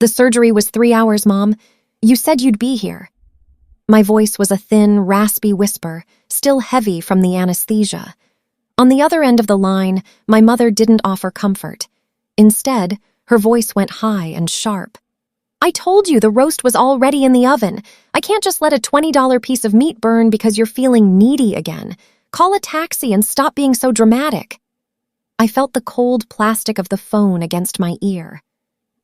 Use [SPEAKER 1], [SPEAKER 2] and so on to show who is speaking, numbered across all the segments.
[SPEAKER 1] The surgery was 3 hours, Mom. You said you'd be here. My voice was a thin, raspy whisper, still heavy from the anesthesia. On the other end of the line, my mother didn't offer comfort. Instead, her voice went high and sharp. I told you the roast was already in the oven. I can't just let a $20 piece of meat burn because you're feeling needy again. Call a taxi and stop being so dramatic. I felt the cold plastic of the phone against my ear.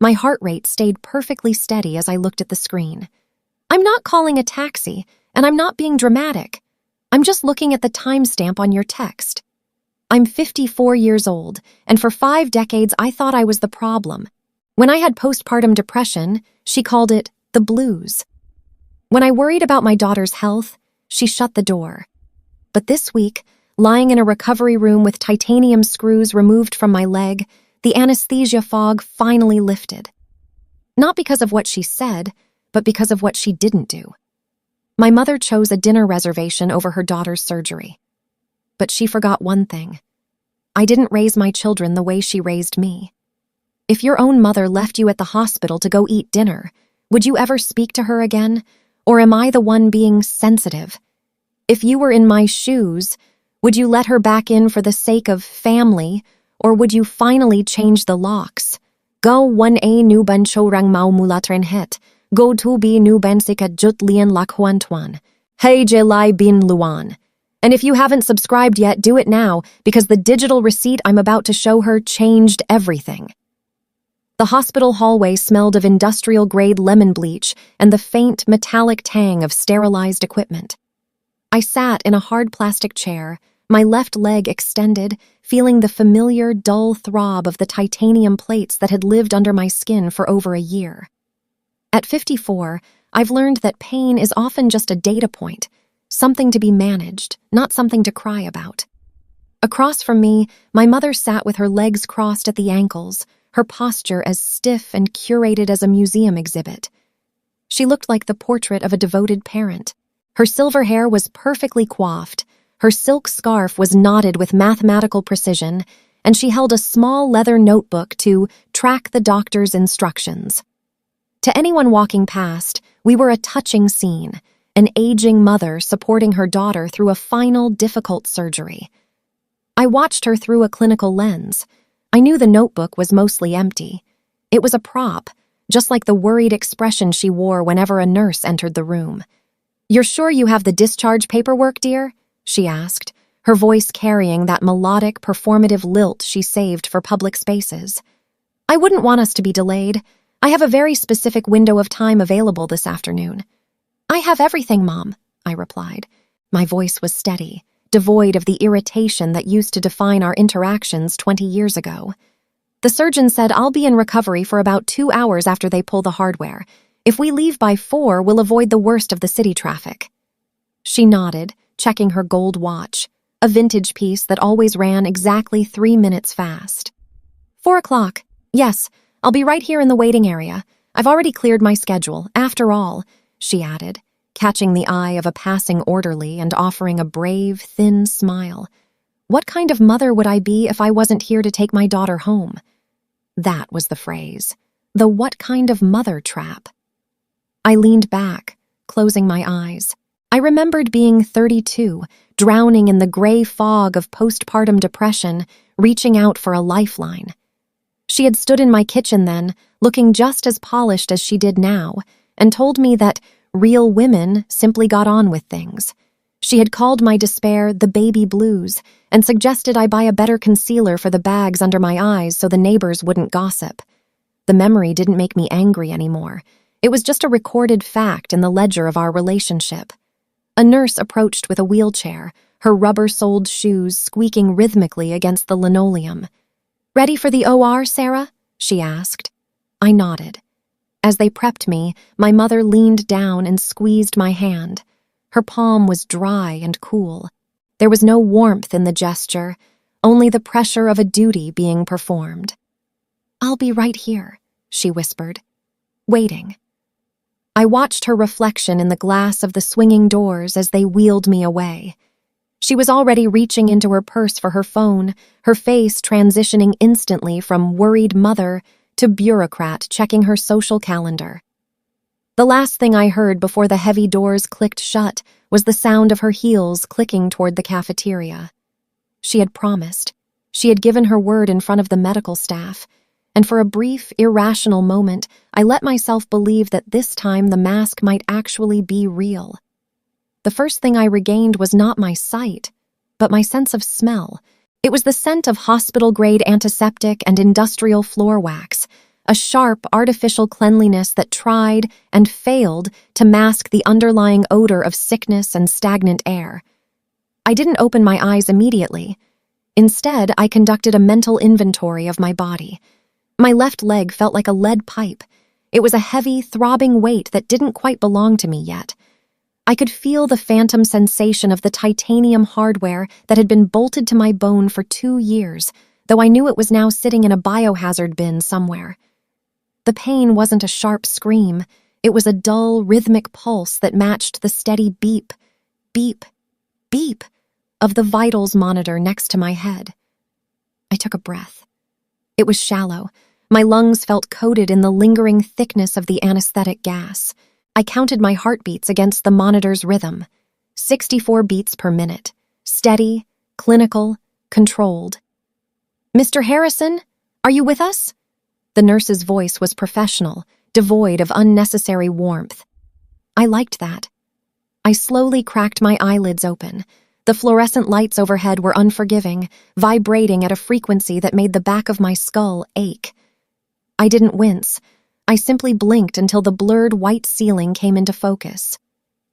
[SPEAKER 1] My heart rate stayed perfectly steady as I looked at the screen. I'm not calling a taxi, and I'm not being dramatic. I'm just looking at the timestamp on your text. I'm 54 years old, and for 5 decades I thought I was the problem. When I had postpartum depression, she called it the blues. When I worried about my daughter's health, she shut the door. But this week, lying in a recovery room with titanium screws removed from my leg, the anesthesia fog finally lifted. Not because of what she said, but because of what she didn't do. My mother chose a dinner reservation over her daughter's surgery. But she forgot one thing. I didn't raise my children the way she raised me. If your own mother left you at the hospital to go eat dinner, would you ever speak to her again? Or am I the one being sensitive? If you were in my shoes, would you let her back in for the sake of family, or would you finally change the locks? Go 1A nu ban chorang mau mulatren het. Go 2B nu ban sikat jut lian lak huan tuan. Hey Jelai bin Luan. And if you haven't subscribed yet, do it now, because the digital receipt I'm about to show her changed everything. The hospital hallway smelled of industrial-grade lemon bleach and the faint, metallic tang of sterilized equipment. I sat in a hard plastic chair, my left leg extended, feeling the familiar, dull throb of the titanium plates that had lived under my skin for over a year. At 54, I've learned that pain is often just a data point, something to be managed, not something to cry about. Across from me, my mother sat with her legs crossed at the ankles, her posture as stiff and curated as a museum exhibit. She looked like the portrait of a devoted parent. Her silver hair was perfectly coiffed, her silk scarf was knotted with mathematical precision, and she held a small leather notebook to track the doctor's instructions. To anyone walking past, we were a touching scene, an aging mother supporting her daughter through a final, difficult surgery. I watched her through a clinical lens. I knew the notebook was mostly empty. It was a prop, just like the worried expression she wore whenever a nurse entered the room. "You're sure you have the discharge paperwork, dear?" she asked, her voice carrying that melodic, performative lilt she saved for public spaces. "I wouldn't want us to be delayed. I have a very specific window of time available this afternoon." "I have everything, Mom," I replied. My voice was steady, devoid of the irritation that used to define our interactions 20 years ago. "The surgeon said I'll be in recovery for about 2 hours after they pull the hardware. If we leave by 4, we'll avoid the worst of the city traffic." She nodded, checking her gold watch, a vintage piece that always ran exactly 3 minutes fast. 4 o'clock. Yes, I'll be right here in the waiting area. I've already cleared my schedule, after all," she added, catching the eye of a passing orderly and offering a brave, thin smile. What kind of mother would I be if I wasn't here to take my daughter home? That was the phrase. The what kind of mother trap. I leaned back, closing my eyes. I remembered being 32, drowning in the gray fog of postpartum depression, reaching out for a lifeline. She had stood in my kitchen then, looking just as polished as she did now, and told me that real women simply got on with things. She had called my despair the baby blues and suggested I buy a better concealer for the bags under my eyes so the neighbors wouldn't gossip. The memory didn't make me angry anymore. It was just a recorded fact in the ledger of our relationship. A nurse approached with a wheelchair, her rubber-soled shoes squeaking rhythmically against the linoleum. "Ready for the OR, Sarah?" she asked. I nodded. As they prepped me, my mother leaned down and squeezed my hand. Her palm was dry and cool. There was no warmth in the gesture, only the pressure of a duty being performed. "I'll be right here," she whispered, waiting. I watched her reflection in the glass of the swinging doors as they wheeled me away. She was already reaching into her purse for her phone, her face transitioning instantly from worried mother to bureaucrat checking her social calendar. The last thing I heard before the heavy doors clicked shut was the sound of her heels clicking toward the cafeteria. She had promised. She had given her word in front of the medical staff, and for a brief, irrational moment, I let myself believe that this time the mask might actually be real. The first thing I regained was not my sight, but my sense of smell. It was the scent of hospital-grade antiseptic and industrial floor wax, a sharp, artificial cleanliness that tried and failed to mask the underlying odor of sickness and stagnant air. I didn't open my eyes immediately. Instead, I conducted a mental inventory of my body. My left leg felt like a lead pipe. It was a heavy, throbbing weight that didn't quite belong to me yet. I could feel the phantom sensation of the titanium hardware that had been bolted to my bone for 2 years, though I knew it was now sitting in a biohazard bin somewhere. The pain wasn't a sharp scream. It was a dull, rhythmic pulse that matched the steady beep, beep, beep of the vitals monitor next to my head. I took a breath. It was shallow. My lungs felt coated in the lingering thickness of the anesthetic gas. I counted my heartbeats against the monitor's rhythm. 64 beats per minute. Steady, clinical, controlled. "Mr. Harrison, are you with us?" The nurse's voice was professional, devoid of unnecessary warmth. I liked that. I slowly cracked my eyelids open. The fluorescent lights overhead were unforgiving, vibrating at a frequency that made the back of my skull ache. I didn't wince. I simply blinked until the blurred white ceiling came into focus.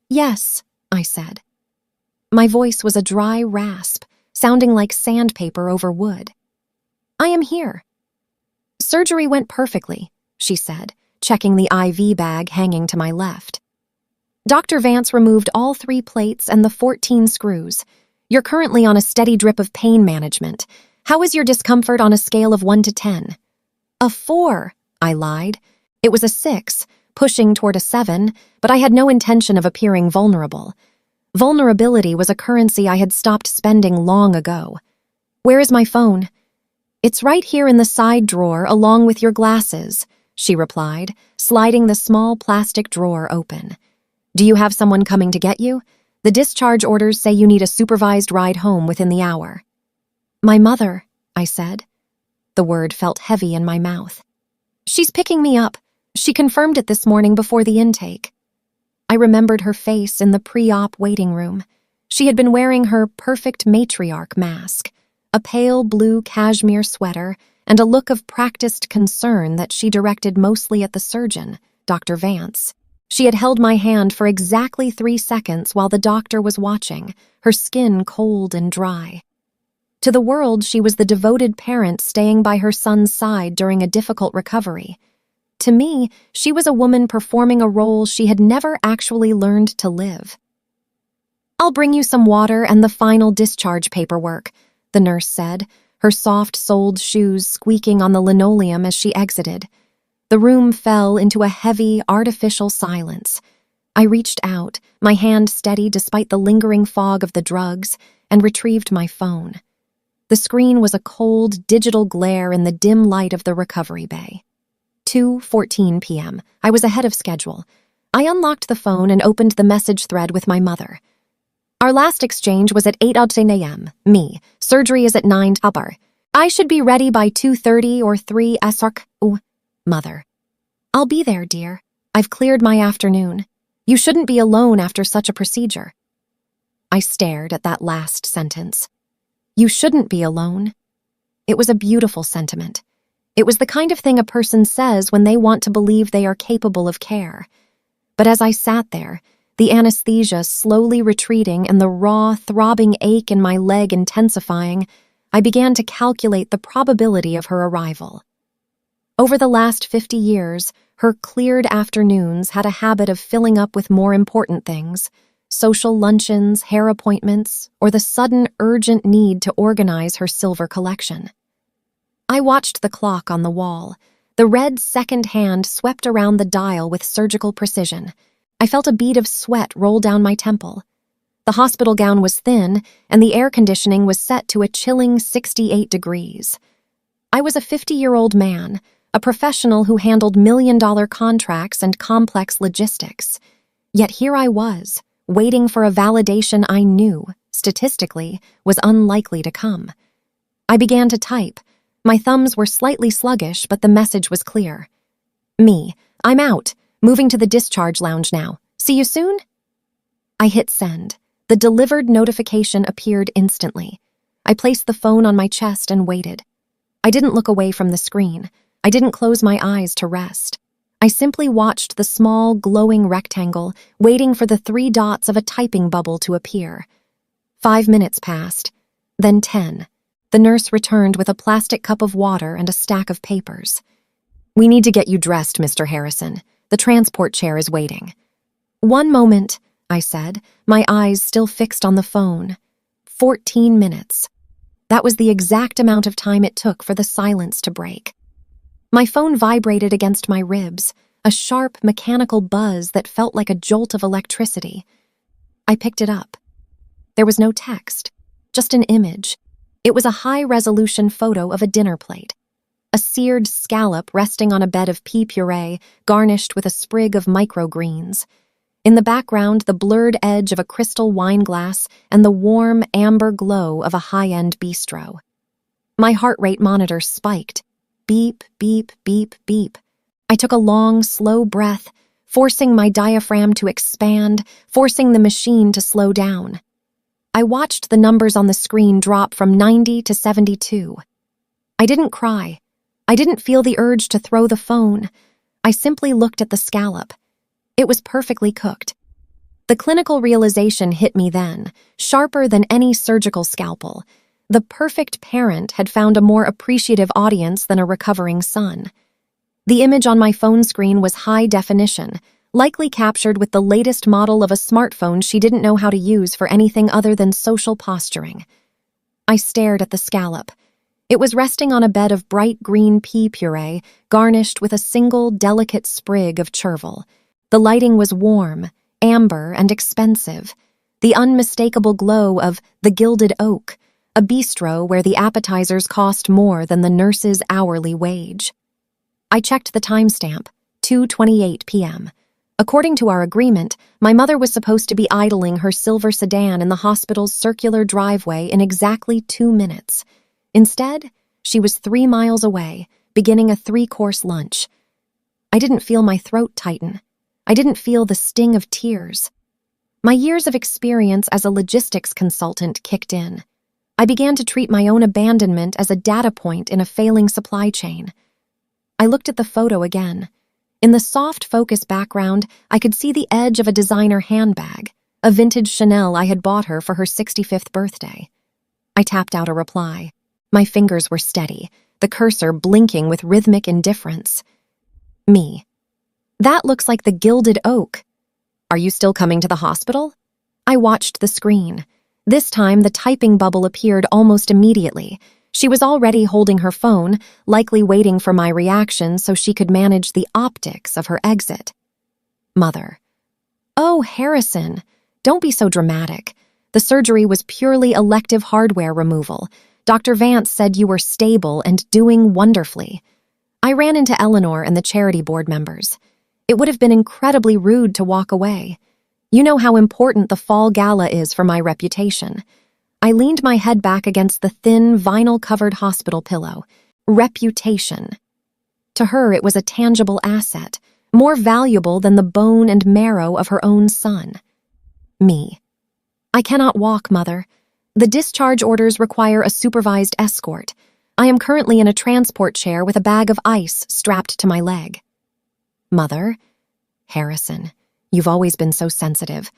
[SPEAKER 1] "Yes," I said. My voice was a dry rasp, sounding like sandpaper over wood. "I am here." "Surgery went perfectly," she said, checking the IV bag hanging to my left. "Dr. Vance removed all 3 plates and the 14 screws. You're currently on a steady drip of pain management. How is your discomfort on a scale of 1 to 10? "A 4, I lied. It was a 6, pushing toward a 7, but I had no intention of appearing vulnerable. Vulnerability was a currency I had stopped spending long ago. "Where is my phone?" "It's right here in the side drawer along with your glasses," she replied, sliding the small plastic drawer open. "Do you have someone coming to get you? The discharge orders say you need a supervised ride home within the hour." "My mother," I said. The word felt heavy in my mouth. "She's picking me up. She confirmed it this morning before the intake." I remembered her face in the pre-op waiting room. She had been wearing her perfect matriarch mask, a pale blue cashmere sweater, and a look of practiced concern that she directed mostly at the surgeon, Dr. Vance. She had held my hand for exactly 3 seconds while the doctor was watching, her skin cold and dry. To the world, she was the devoted parent staying by her son's side during a difficult recovery. To me, she was a woman performing a role she had never actually learned to live. "I'll bring you some water and the final discharge paperwork," the nurse said, her soft-soled shoes squeaking on the linoleum as she exited. The room fell into a heavy, artificial silence. I reached out, my hand steady despite the lingering fog of the drugs, and retrieved my phone. The screen was a cold, digital glare in the dim light of the recovery bay. 2:14 p.m. I was ahead of schedule. I unlocked the phone and opened the message thread with my mother. "Our last exchange was at 8:10 a.m. Me. Surgery is at 9 upper. I should be ready by 2:30 or 3 SRK. Mother. "I'll be there, dear. I've cleared my afternoon. You shouldn't be alone after such a procedure." I stared at that last sentence. You shouldn't be alone. It was a beautiful sentiment. It was the kind of thing a person says when they want to believe they are capable of care. But as I sat there, the anesthesia slowly retreating and the raw, throbbing ache in my leg intensifying, I began to calculate the probability of her arrival. Over the last 50 years, her cleared afternoons had a habit of filling up with more important things: social luncheons, hair appointments, or the sudden, urgent need to organize her silver collection. I watched the clock on the wall. The red second hand swept around the dial with surgical precision. I felt a bead of sweat roll down my temple. The hospital gown was thin, and the air conditioning was set to a chilling 68 degrees. I was a 50-year-old man, a professional who handled million-dollar contracts and complex logistics. Yet here I was, waiting for a validation I knew, statistically, was unlikely to come. I began to type. My thumbs were slightly sluggish, but the message was clear. Me, I'm out, moving to the discharge lounge now. See you soon? I hit send. The delivered notification appeared instantly. I placed the phone on my chest and waited. I didn't look away from the screen. I didn't close my eyes to rest. I simply watched the small, glowing rectangle, waiting for the 3 dots of a typing bubble to appear. 5 minutes passed, then 10. The nurse returned with a plastic cup of water and a stack of papers. "We need to get you dressed, Mr. Harrison. The transport chair is waiting." "One moment," I said, my eyes still fixed on the phone. 14 minutes. That was the exact amount of time it took for the silence to break. My phone vibrated against my ribs, a sharp, mechanical buzz that felt like a jolt of electricity. I picked it up. There was no text, just an image. It was a high-resolution photo of a dinner plate. A seared scallop resting on a bed of pea puree, garnished with a sprig of microgreens. In the background, the blurred edge of a crystal wine glass and the warm, amber glow of a high-end bistro. My heart rate monitor spiked. Beep, beep, beep, beep. I took a long, slow breath, forcing my diaphragm to expand, forcing the machine to slow down. I watched the numbers on the screen drop from 90 to 72. I didn't cry. I didn't feel the urge to throw the phone. I simply looked at the scallop. It was perfectly cooked. The clinical realization hit me then, sharper than any surgical scalpel. The perfect parent had found a more appreciative audience than a recovering son. The image on my phone screen was high definition, likely captured with the latest model of a smartphone she didn't know how to use for anything other than social posturing. I stared at the scallop. It was resting on a bed of bright green pea puree, garnished with a single delicate sprig of chervil. The lighting was warm, amber, and expensive. The unmistakable glow of the Gilded Oak, a bistro where the appetizers cost more than the nurse's hourly wage. I checked the timestamp, 2:28 p.m. According to our agreement, my mother was supposed to be idling her silver sedan in the hospital's circular driveway in exactly 2 minutes. Instead, she was 3 miles away, beginning a 3-course lunch. I didn't feel my throat tighten. I didn't feel the sting of tears. My years of experience as a logistics consultant kicked in. I began to treat my own abandonment as a data point in a failing supply chain. I looked at the photo again. In the soft focus background, I could see the edge of a designer handbag, a vintage Chanel I had bought her for her 65th birthday. I tapped out a reply. My fingers were steady, the cursor blinking with rhythmic indifference. Me. That looks like the Gilded Oak. Are you still coming to the hospital? I watched the screen. This time, the typing bubble appeared almost immediately. She was already holding her phone, likely waiting for my reaction so she could manage the optics of her exit. Mother. "Oh, Harrison, don't be so dramatic. The surgery was purely elective hardware removal. Dr. Vance said you were stable and doing wonderfully." I ran into Eleanor and the charity board members. It would have been incredibly rude to walk away. You know how important the fall gala is for my reputation. I leaned my head back against the thin, vinyl-covered hospital pillow. Reputation. To her, it was a tangible asset, more valuable than the bone and marrow of her own son. Me. "I cannot walk, Mother. The discharge orders require a supervised escort. I am currently in a transport chair with a bag of ice strapped to my leg." Mother. Harrison. You've always been so sensitive.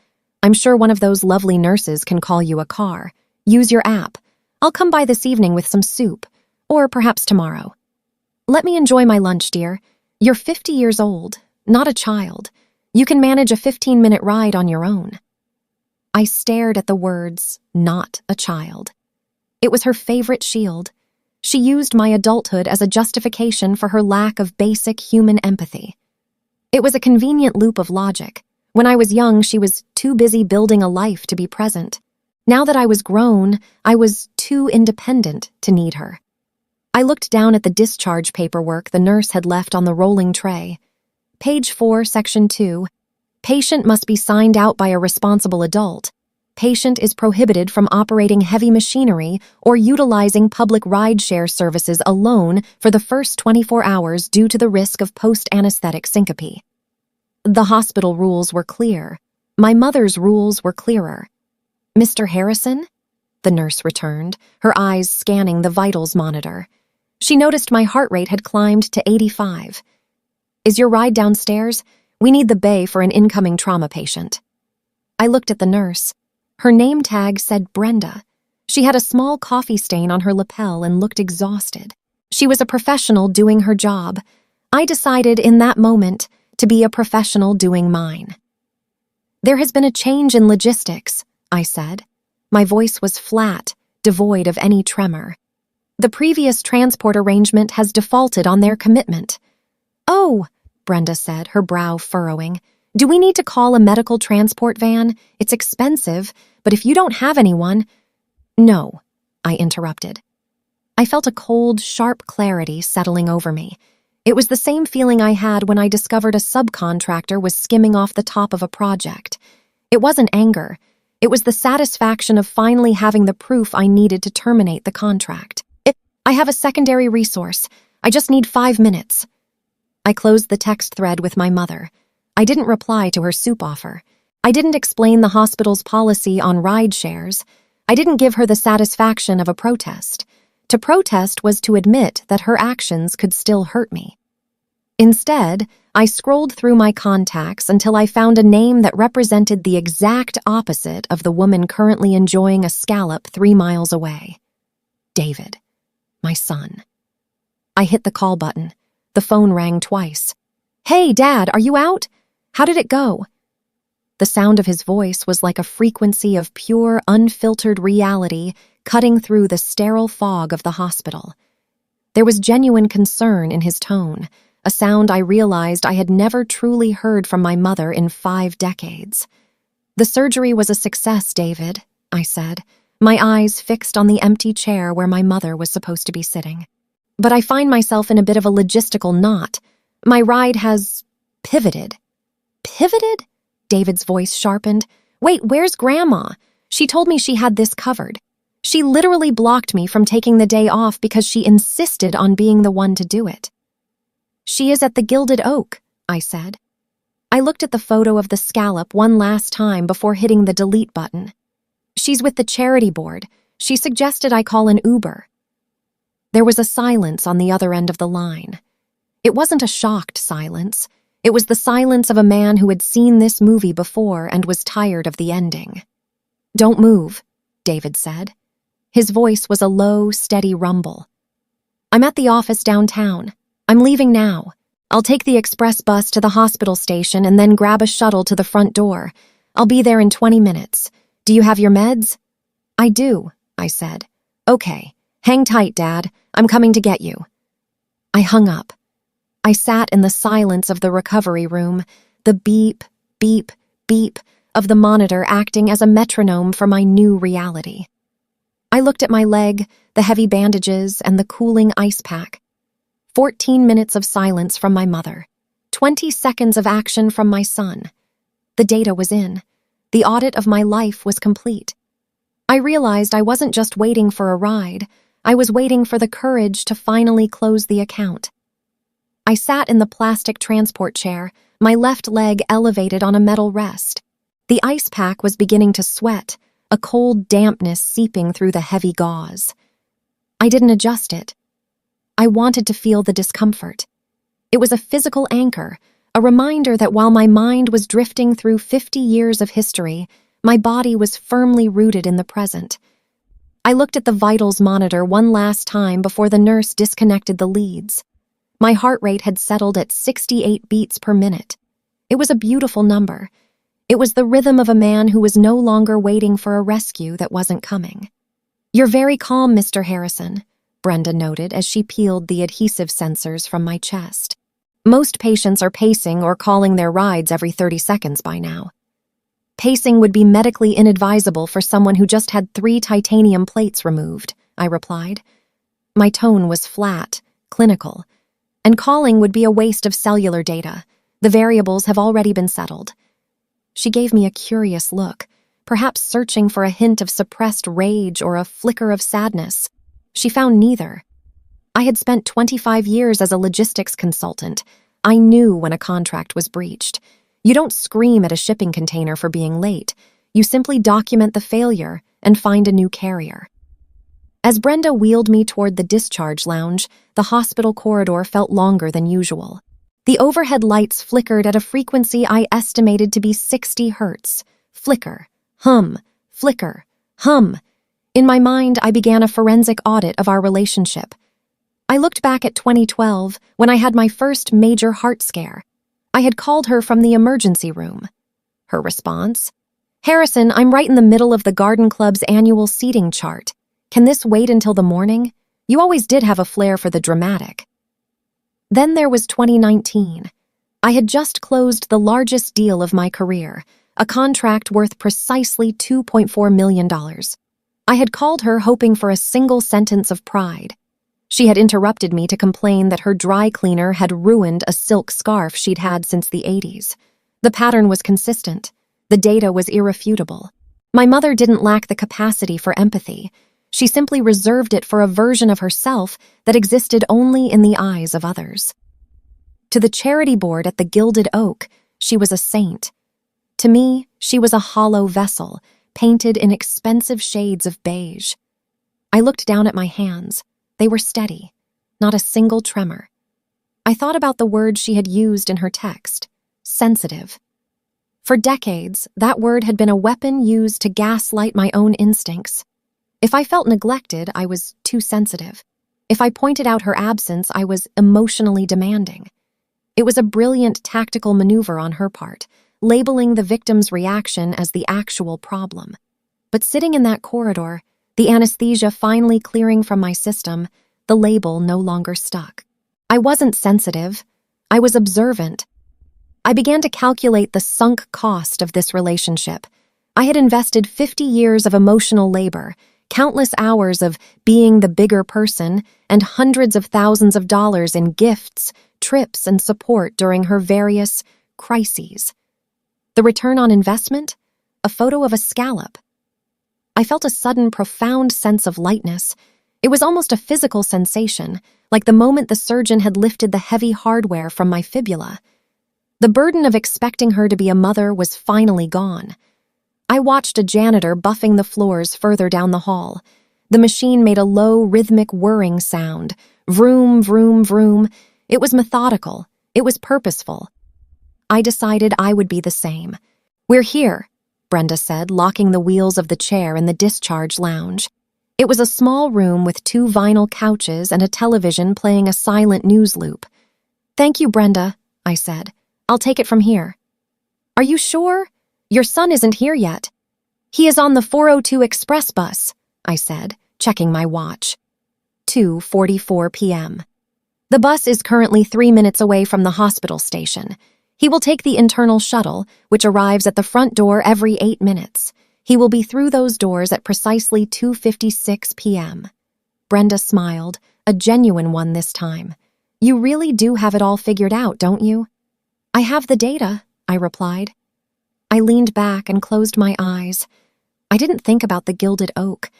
[SPEAKER 1] I'm sure one of those lovely nurses can call you a car. Use your app. I'll come by this evening with some soup, or perhaps tomorrow. Let me enjoy my lunch, dear. You're 50 years old, not a child. You can manage a 15-minute ride on your own. I stared at the words, "not a child." It was her favorite shield. She used my adulthood as a justification for her lack of basic human empathy. It was a convenient loop of logic. When I was young, she was too busy building a life to be present. Now that I was grown, I was too independent to need her. I looked down at the discharge paperwork the nurse had left on the rolling tray. Page 4, Section 2. Patient must be signed out by a responsible adult. Patient is prohibited from operating heavy machinery or utilizing public ride-share services alone for the first 24 hours due to the risk of post-anesthetic syncope. The hospital rules were clear. My mother's rules were clearer. "Mr. Harrison?" The nurse returned, her eyes scanning the vitals monitor. She noticed my heart rate had climbed to 85. "Is your ride downstairs? We need the bay for an incoming trauma patient." I looked at the nurse. Her name tag said Brenda. She had a small coffee stain on her lapel and looked exhausted. She was a professional doing her job. I decided in that moment to be a professional doing mine. "There has been a change in logistics," I said. My voice was flat, devoid of any tremor. "The previous transport arrangement has defaulted on their commitment." "Oh," Brenda said, her brow furrowing. "Do we need to call a medical transport van? It's expensive, but if you don't have anyone—" "No," I interrupted. I felt a cold, sharp clarity settling over me. It was the same feeling I had when I discovered a subcontractor was skimming off the top of a project. It wasn't anger. It was the satisfaction of finally having the proof I needed to terminate the contract. "I have a secondary resource. I just need 5 minutes." I closed the text thread with my mother. I didn't reply to her soup offer. I didn't explain the hospital's policy on ride shares. I didn't give her the satisfaction of a protest. To protest was to admit that her actions could still hurt me. Instead, I scrolled through my contacts until I found a name that represented the exact opposite of the woman currently enjoying a scallop 3 miles away. David, my son. I hit the call button. The phone rang twice. "Hey, Dad, are you out? How did it go?" The sound of his voice was like a frequency of pure, unfiltered reality cutting through the sterile fog of the hospital. There was genuine concern in his tone, a sound I realized I had never truly heard from my mother in 5 decades. "The surgery was a success, David," I said, my eyes fixed on the empty chair where my mother was supposed to be sitting. "But I find myself in a bit of a logistical knot. My ride has pivoted." "Pivoted?" David's voice sharpened. "Wait, where's Grandma? She told me she had this covered. She literally blocked me from taking the day off because she insisted on being the one to do it." "She is at the Gilded Oak," I said. I looked at the photo of the scallop one last time before hitting the delete button. "She's with the charity board. She suggested I call an Uber." There was a silence on the other end of the line. It wasn't a shocked silence. It was the silence of a man who had seen this movie before and was tired of the ending. "Don't move," David said. His voice was a low, steady rumble. "I'm at the office downtown. I'm leaving now. I'll take the express bus to the hospital station and then grab a shuttle to the front door. I'll be there in 20 minutes. Do you have your meds?" "I do," I said. "Okay. Hang tight, Dad. I'm coming to get you." I hung up. I sat in the silence of the recovery room, the beep, beep, beep of the monitor acting as a metronome for my new reality. I looked at my leg, the heavy bandages, and the cooling ice pack. 14 minutes of silence from my mother. 20 seconds of action from my son. The data was in. The audit of my life was complete. I realized I wasn't just waiting for a ride. I was waiting for the courage to finally close the account. I sat in the plastic transport chair, my left leg elevated on a metal rest. The ice pack was beginning to sweat, a cold dampness seeping through the heavy gauze. I didn't adjust it. I wanted to feel the discomfort. It was a physical anchor, a reminder that while my mind was drifting through 50 years of history, my body was firmly rooted in the present. I looked at the vitals monitor one last time before the nurse disconnected the leads. My heart rate had settled at 68 beats per minute. It was a beautiful number. It was the rhythm of a man who was no longer waiting for a rescue that wasn't coming. "You're very calm, Mr. Harrison," Brenda noted as she peeled the adhesive sensors from my chest. "Most patients are pacing or calling their rides every 30 seconds by now." "Pacing would be medically inadvisable for someone who just had 3 titanium plates removed," I replied. My tone was flat, clinical, and calling would be a waste of cellular data. The variables have already been settled. She gave me a curious look, perhaps searching for a hint of suppressed rage or a flicker of sadness. She found neither. I had spent 25 years as a logistics consultant. I knew when a contract was breached. You don't scream at a shipping container for being late. You simply document the failure and find a new carrier. As Brenda wheeled me toward the discharge lounge, the hospital corridor felt longer than usual. The overhead lights flickered at a frequency I estimated to be 60 hertz. Flicker, hum, flicker, hum. In my mind, I began a forensic audit of our relationship. I looked back at 2012, when I had my first major heart scare. I had called her from the emergency room. Her response? "Harrison, I'm right in the middle of the garden club's annual seating chart. Can this wait until the morning? You always did have a flair for the dramatic." Then there was 2019. I had just closed the largest deal of my career, a contract worth precisely $2.4 million. I had called her hoping for a single sentence of pride. She had interrupted me to complain that her dry cleaner had ruined a silk scarf she'd had since the 80s. The pattern was consistent. The data was irrefutable. My mother didn't lack the capacity for empathy. She simply reserved it for a version of herself that existed only in the eyes of others. To the charity board at the Gilded Oak, she was a saint. To me, she was a hollow vessel, painted in expensive shades of beige. I looked down at my hands. They were steady, not a single tremor. I thought about the word she had used in her text, sensitive. For decades, that word had been a weapon used to gaslight my own instincts. If I felt neglected, I was too sensitive. If I pointed out her absence, I was emotionally demanding. It was a brilliant tactical maneuver on her part, labeling the victim's reaction as the actual problem. But sitting in that corridor, the anesthesia finally clearing from my system, the label no longer stuck. I wasn't sensitive. I was observant. I began to calculate the sunk cost of this relationship. I had invested 50 years of emotional labor, countless hours of being the bigger person, and hundreds of thousands of dollars in gifts, trips, and support during her various crises. The return on investment? A photo of a scallop. I felt a sudden, profound sense of lightness. It was almost a physical sensation, like the moment the surgeon had lifted the heavy hardware from my fibula. The burden of expecting her to be a mother was finally gone. I watched a janitor buffing the floors further down the hall. The machine made a low, rhythmic whirring sound. Vroom, vroom, vroom. It was methodical. It was purposeful. I decided I would be the same. "We're here," Brenda said, locking the wheels of the chair in the discharge lounge. It was a small room with 2 vinyl couches and a television playing a silent news loop. "Thank you, Brenda," I said. "I'll take it from here." "Are you sure? Your son isn't here yet." "He is on the 402 express bus," I said, checking my watch. 2:44 p.m. The bus is currently 3 minutes away from the hospital station. He will take the internal shuttle, which arrives at the front door every 8 minutes. He will be through those doors at precisely 2:56 p.m. Brenda smiled, a genuine one this time. "You really do have it all figured out, don't you?" "I have the data," I replied. I leaned back and closed my eyes. I didn't think about the Gilded Oak.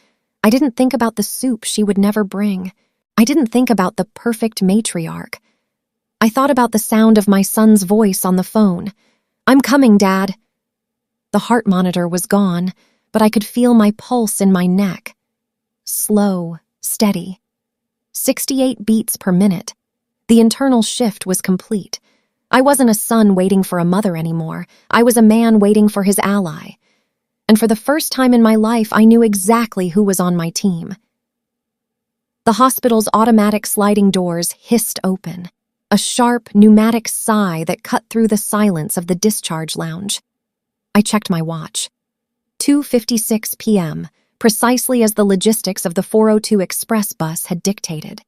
[SPEAKER 1] I didn't think about the soup she would never bring. I didn't think about the perfect matriarch. I thought about the sound of my son's voice on the phone. "I'm coming, Dad." The heart monitor was gone, but I could feel my pulse in my neck. Slow, steady. 68 beats per minute. The internal shift was complete. I wasn't a son waiting for a mother anymore. I was a man waiting for his ally. And for the first time in my life, I knew exactly who was on my team. The hospital's automatic sliding doors hissed open. A sharp, pneumatic sigh that cut through the silence of the discharge lounge. I checked my watch. 2:56 p.m., precisely as the logistics of the 402 express bus had dictated.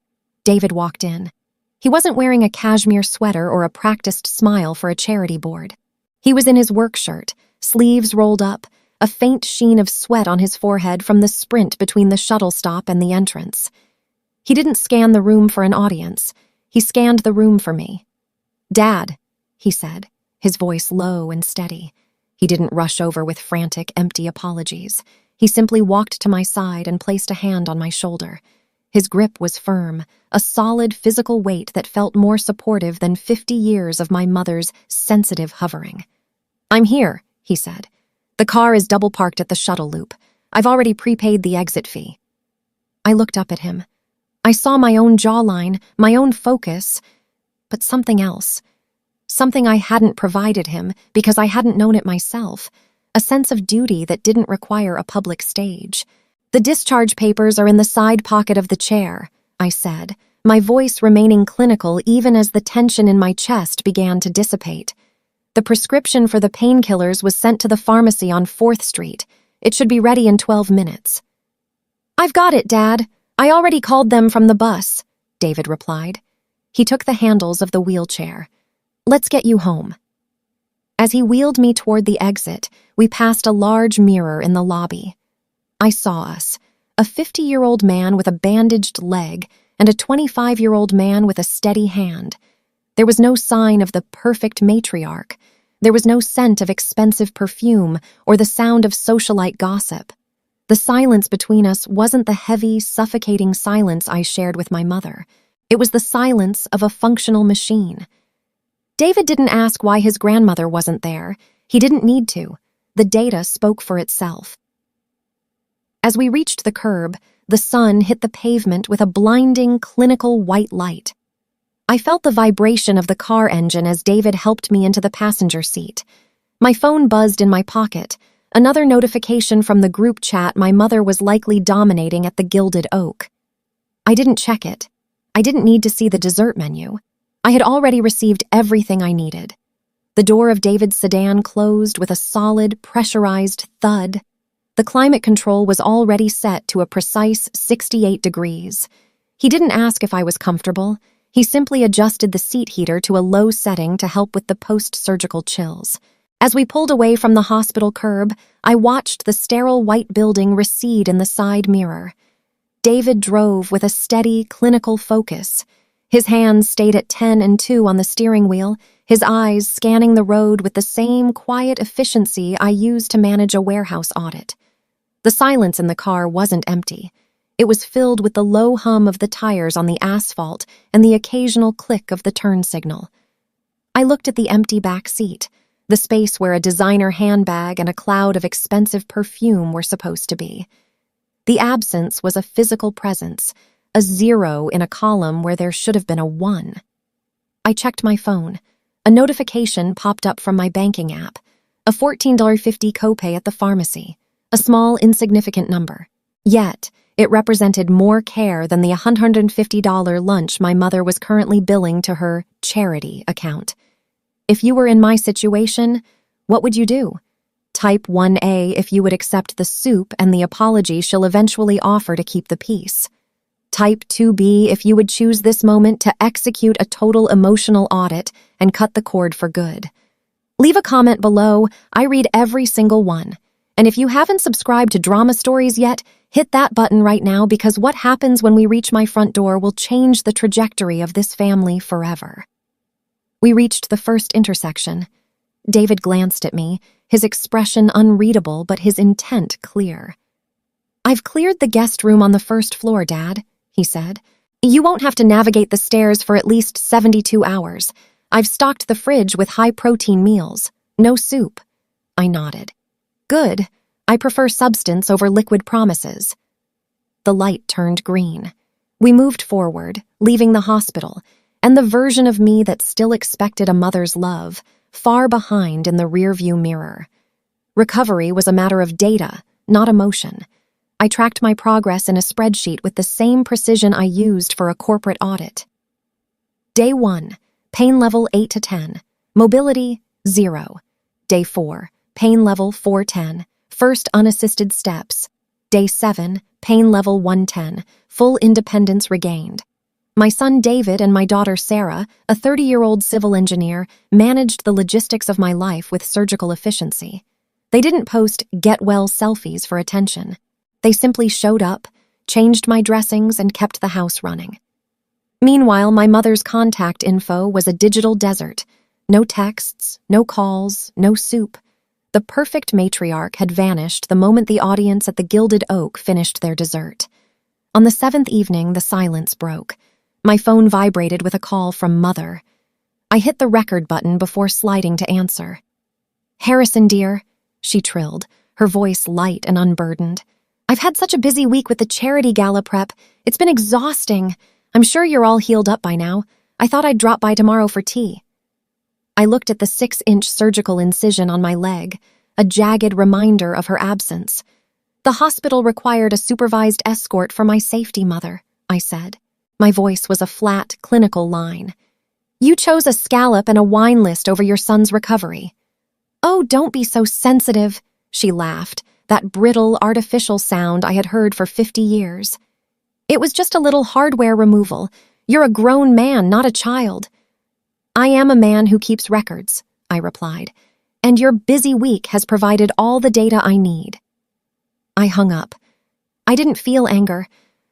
[SPEAKER 1] David walked in. He wasn't wearing a cashmere sweater or a practiced smile for a charity board. He was in his work shirt, sleeves rolled up, a faint sheen of sweat on his forehead from the sprint between the shuttle stop and the entrance. He didn't scan the room for an audience. He scanned the room for me. "Dad," he said, his voice low and steady. He didn't rush over with frantic, empty apologies. He simply walked to my side and placed a hand on my shoulder. His grip was firm, a solid physical weight that felt more supportive than 50 years of my mother's sensitive hovering. "I'm here," he said. "The car is double parked at the shuttle loop. I've already prepaid the exit fee." I looked up at him. I saw my own jawline, my own focus, but something else. Something I hadn't provided him because I hadn't known it myself. A sense of duty that didn't require a public stage. "The discharge papers are in the side pocket of the chair," I said, my voice remaining clinical even as the tension in my chest began to dissipate. "The prescription for the painkillers was sent to the pharmacy on 4th Street. It should be ready in 12 minutes. "I've got it, Dad. I already called them from the bus," David replied. He took the handles of the wheelchair. "Let's get you home." As he wheeled me toward the exit, we passed a large mirror in the lobby. I saw us, a 50-year-old man with a bandaged leg and a 25-year-old man with a steady hand. There was no sign of the perfect matriarch. There was no scent of expensive perfume or the sound of socialite gossip. The silence between us wasn't the heavy, suffocating silence I shared with my mother. It was the silence of a functional machine. David didn't ask why his grandmother wasn't there. He didn't need to. The data spoke for itself. As we reached the curb, the sun hit the pavement with a blinding, clinical white light. I felt the vibration of the car engine as David helped me into the passenger seat. My phone buzzed in my pocket, another notification from the group chat my mother was likely dominating at the Gilded Oak. I didn't check it. I didn't need to see the dessert menu. I had already received everything I needed. The door of David's sedan closed with a solid, pressurized thud. The climate control was already set to a precise 68 degrees. He didn't ask if I was comfortable. He simply adjusted the seat heater to a low setting to help with the post-surgical chills. As we pulled away from the hospital curb, I watched the sterile white building recede in the side mirror. David drove with a steady, clinical focus. His hands stayed at 10 and 2 on the steering wheel, his eyes scanning the road with the same quiet efficiency I used to manage a warehouse audit. The silence in the car wasn't empty. It was filled with the low hum of the tires on the asphalt and the occasional click of the turn signal. I looked at the empty back seat, the space where a designer handbag and a cloud of expensive perfume were supposed to be. The absence was a physical presence, a 0 in a column where there should have been a 1. I checked my phone. A notification popped up from my banking app. A $14.50 copay at the pharmacy. A small, insignificant number. Yet, it represented more care than the $150 lunch my mother was currently billing to her charity account. If you were in my situation, what would you do? Type 1A if you would accept the soup and the apology she'll eventually offer to keep the peace. Type 2B if you would choose this moment to execute a total emotional audit and cut the cord for good. Leave a comment below. I read every single one. And if you haven't subscribed to Drama Stories yet, hit that button right now because what happens when we reach my front door will change the trajectory of this family forever. We reached the first intersection. David glanced at me, his expression unreadable but his intent clear. "I've cleared the guest room on the first floor, Dad," he said. "You won't have to navigate the stairs for at least 72 hours. I've stocked the fridge with high-protein meals. No soup." I nodded. "Good. I prefer substance over liquid promises." The light turned green. We moved forward, leaving the hospital, and the version of me that still expected a mother's love, far behind in the rearview mirror. Recovery was a matter of data, not emotion. I tracked my progress in a spreadsheet with the same precision I used for a corporate audit. Day 1, pain level 8 to 10, mobility 0. Day 4, pain level 410, first unassisted steps. Day 7, pain level 110, full independence regained. My son David and my daughter Sarah, a 30-year-old civil engineer, managed the logistics of my life with surgical efficiency. They didn't post get-well selfies for attention. They simply showed up, changed my dressings, and kept the house running. Meanwhile, my mother's contact info was a digital desert. No texts, no calls, no soup. The perfect matriarch had vanished the moment the audience at the Gilded Oak finished their dessert. On the 7th evening, the silence broke. My phone vibrated with a call from Mother. I hit the record button before sliding to answer. "Harrison, dear," she trilled, her voice light and unburdened. "I've had such a busy week with the charity gala prep. It's been exhausting. I'm sure you're all healed up by now. I thought I'd drop by tomorrow for tea." I looked at the 6-inch surgical incision on my leg, a jagged reminder of her absence. "The hospital required a supervised escort for my safety, Mother," I said. My voice was a flat, clinical line. "You chose a scallop and a wine list over your son's recovery." "Oh, don't be so sensitive," she laughed, that brittle, artificial sound I had heard for 50 years. "It was just a little hardware removal. You're a grown man, not a child." "I am a man who keeps records," I replied, "and your busy week has provided all the data I need." I hung up. I didn't feel anger.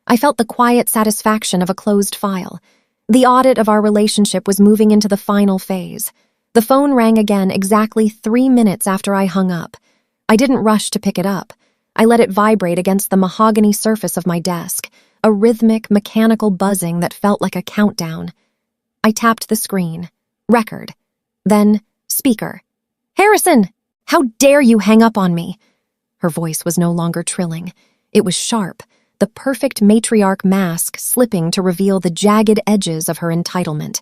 [SPEAKER 1] I felt the quiet satisfaction of a closed file. The audit of our relationship was moving into the final phase. The phone rang again exactly 3 minutes after I hung up. I didn't rush to pick it up. I let it vibrate against the mahogany surface of my desk, a rhythmic, mechanical buzzing that felt like a countdown. I tapped the screen. Record. Then, speaker. "Harrison! How dare you hang up on me?" Her voice was no longer trilling. It was sharp, the perfect matriarch mask slipping to reveal the jagged edges of her entitlement.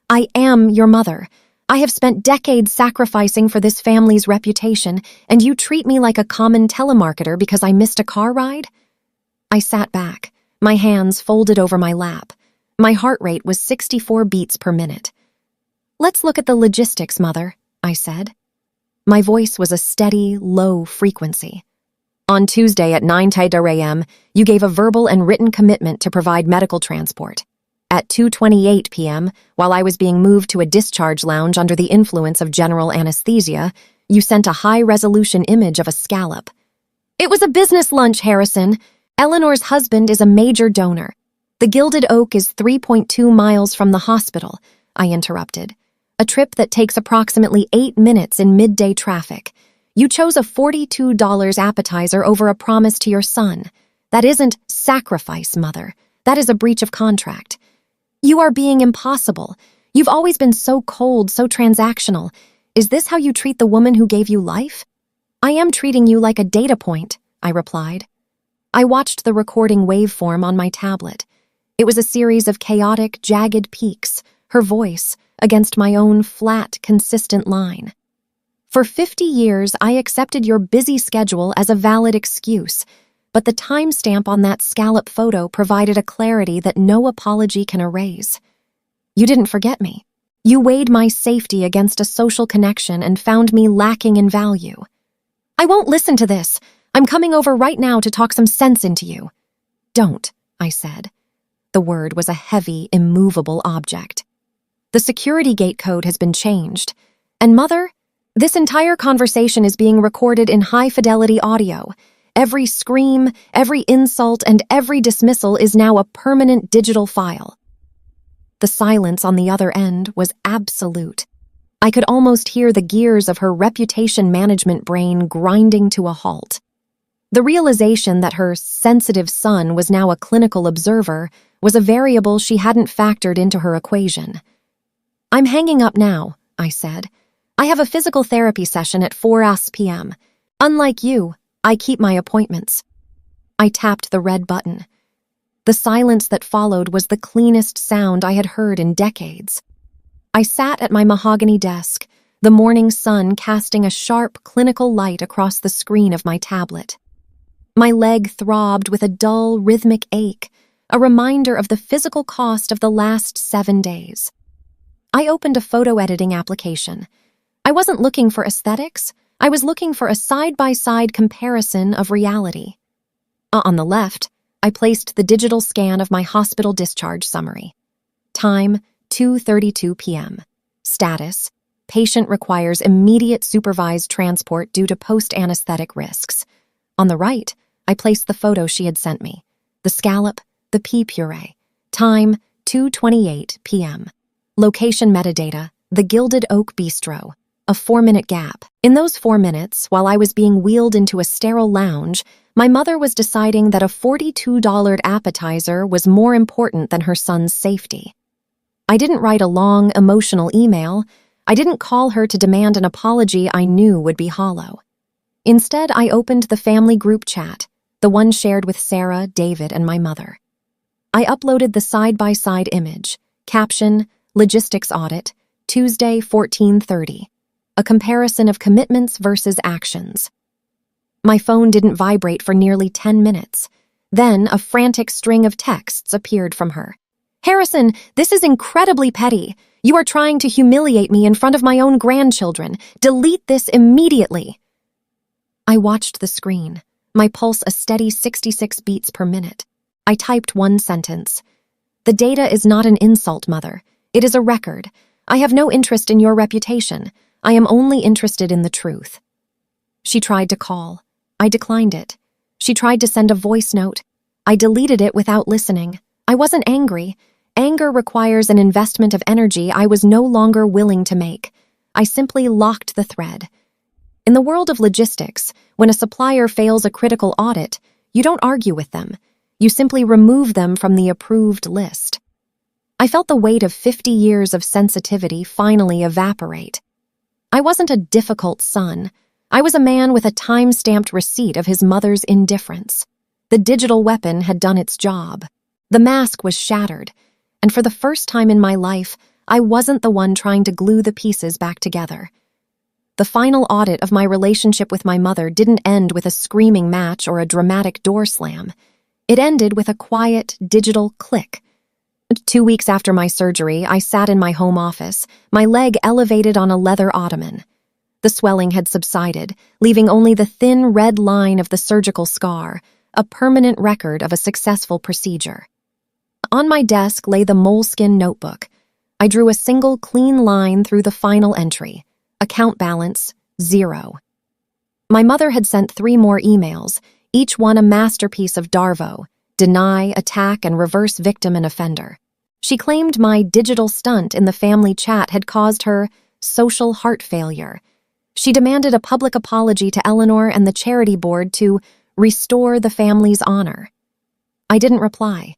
[SPEAKER 1] "I am your mother. I have spent decades sacrificing for this family's reputation, and you treat me like a common telemarketer because I missed a car ride?" I sat back, my hands folded over my lap. My heart rate was 64 beats per minute. "Let's look at the logistics, Mother," I said. My voice was a steady, low frequency. "On Tuesday at 9:30 a.m., you gave a verbal and written commitment to provide medical transport. At 2:28 p.m., while I was being moved to a discharge lounge under the influence of general anesthesia, you sent a high-resolution image of a scallop." "It was a business lunch, Harrison. Eleanor's husband is a major donor. The Gilded Oak is 3.2 miles from the hospital," I interrupted. "A trip that takes approximately 8 minutes in midday traffic. You chose a $42 appetizer over a promise to your son. That isn't sacrifice, Mother. That is a breach of contract. You are being impossible. You've always been so cold, so transactional. Is this how you treat the woman who gave you life?" "I am treating you like a data point," I replied. I watched the recording waveform on my tablet. It was a series of chaotic, jagged peaks, her voice, against my own flat, consistent line. "For 50 years, I accepted your busy schedule as a valid excuse, but the timestamp on that scallop photo provided a clarity that no apology can erase. You didn't forget me. You weighed my safety against a social connection and found me lacking in value." "I won't listen to this. I'm coming over right now to talk some sense into you." "Don't," I said. The word was a heavy, immovable object. "The security gate code has been changed. And Mother, this entire conversation is being recorded in high-fidelity audio. Every scream, every insult, and every dismissal is now a permanent digital file." The silence on the other end was absolute. I could almost hear the gears of her reputation management brain grinding to a halt. The realization that her sensitive son was now a clinical observer was a variable she hadn't factored into her equation. "I'm hanging up now," I said. "I have a physical therapy session at 4 p.m. Unlike you, I keep my appointments." I tapped the red button. The silence that followed was the cleanest sound I had heard in decades. I sat at my mahogany desk, the morning sun casting a sharp, clinical light across the screen of my tablet. My leg throbbed with a dull, rhythmic ache, a reminder of the physical cost of the last 7 days. I opened a photo editing application. I wasn't looking for aesthetics. I was looking for a side-by-side comparison of reality. On the left, I placed the digital scan of my hospital discharge summary. Time, 2:32 p.m. Status, patient requires immediate supervised transport due to post-anesthetic risks. On the right, I placed the photo she had sent me. The scallop, the pea puree. Time, 2:28 p.m. Location metadata, the Gilded Oak Bistro. A 4-minute gap. In those 4 minutes, while I was being wheeled into a sterile lounge, my mother was deciding that a $42 appetizer was more important than her son's safety. I didn't write a long, emotional email. I didn't call her to demand an apology I knew would be hollow. Instead, I opened the family group chat, the one shared with Sarah, David, and my mother. I uploaded the side-by-side image, caption, logistics audit, Tuesday, 14:30. A comparison of commitments versus actions. My phone didn't vibrate for nearly 10 minutes. Then a frantic string of texts appeared from her. "Harrison, this is incredibly petty. You are trying to humiliate me in front of my own grandchildren. Delete this immediately." I watched the screen, my pulse a steady 66 beats per minute. I typed one sentence. "The data is not an insult, Mother. It is a record. I have no interest in your reputation. I am only interested in the truth." She tried to call. I declined it. She tried to send a voice note. I deleted it without listening. I wasn't angry. Anger requires an investment of energy I was no longer willing to make. I simply locked the thread. In the world of logistics, when a supplier fails a critical audit, you don't argue with them. You simply remove them from the approved list. I felt the weight of 50 years of sensitivity finally evaporate. I wasn't a difficult son. I was a man with a time-stamped receipt of his mother's indifference. The digital weapon had done its job. The mask was shattered, and for the first time in my life, I wasn't the one trying to glue the pieces back together. The final audit of my relationship with my mother didn't end with a screaming match or a dramatic door slam. It ended with a quiet, digital click. 2 weeks after my surgery, I sat in my home office, my leg elevated on a leather ottoman. The swelling had subsided, leaving only the thin red line of the surgical scar, a permanent record of a successful procedure. On my desk lay the moleskin notebook. I drew a single clean line through the final entry. Account balance, 0. My mother had sent 3 more emails, each one a masterpiece of Darvo: deny, attack, and reverse victim and offender. She claimed my digital stunt in the family chat had caused her social heart failure. She demanded a public apology to Eleanor and the charity board to restore the family's honor. I didn't reply.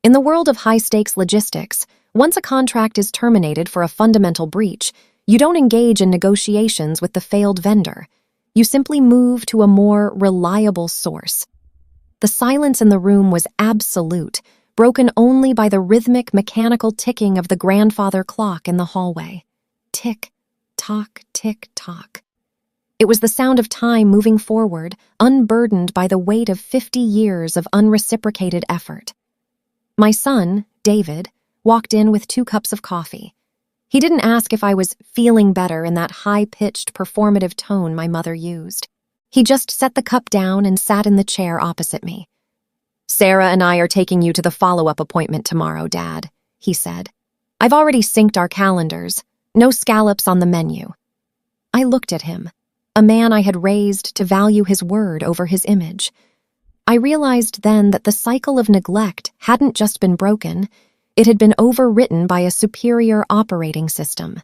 [SPEAKER 1] In the world of high-stakes logistics, once a contract is terminated for a fundamental breach, you don't engage in negotiations with the failed vendor. You simply move to a more reliable source. The silence in the room was absolute, broken only by the rhythmic, mechanical ticking of the grandfather clock in the hallway. Tick, tock, tick, tock. It was the sound of time moving forward, unburdened by the weight of 50 years of unreciprocated effort. My son, David, walked in with 2 cups of coffee. He didn't ask if I was feeling better in that high-pitched, performative tone my mother used. He just set the cup down and sat in the chair opposite me. "Sarah and I are taking you to the follow-up appointment tomorrow, Dad," he said. "I've already synced our calendars. No scallops on the menu." I looked at him, a man I had raised to value his word over his image. I realized then that the cycle of neglect hadn't just been broken, it had been overwritten by a superior operating system.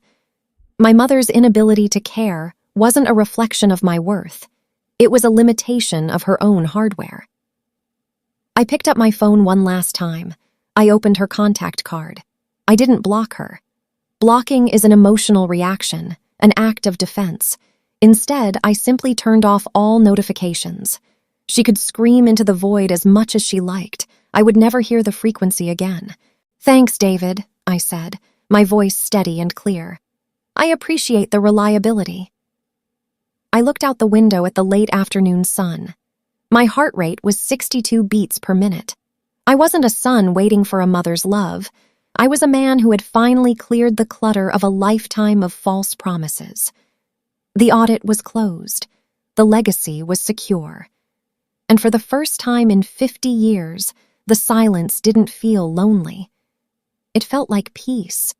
[SPEAKER 1] My mother's inability to care wasn't a reflection of my worth. It was a limitation of her own hardware. I picked up my phone one last time. I opened her contact card. I didn't block her. Blocking is an emotional reaction, an act of defense. Instead, I simply turned off all notifications. She could scream into the void as much as she liked. I would never hear the frequency again. "Thanks, David," I said, my voice steady and clear. "I appreciate the reliability." I looked out the window at the late afternoon sun. My heart rate was 62 beats per minute. I wasn't a son waiting for a mother's love. I was a man who had finally cleared the clutter of a lifetime of false promises. The audit was closed. The legacy was secure. And for the first time in 50 years, the silence didn't feel lonely. It felt like peace.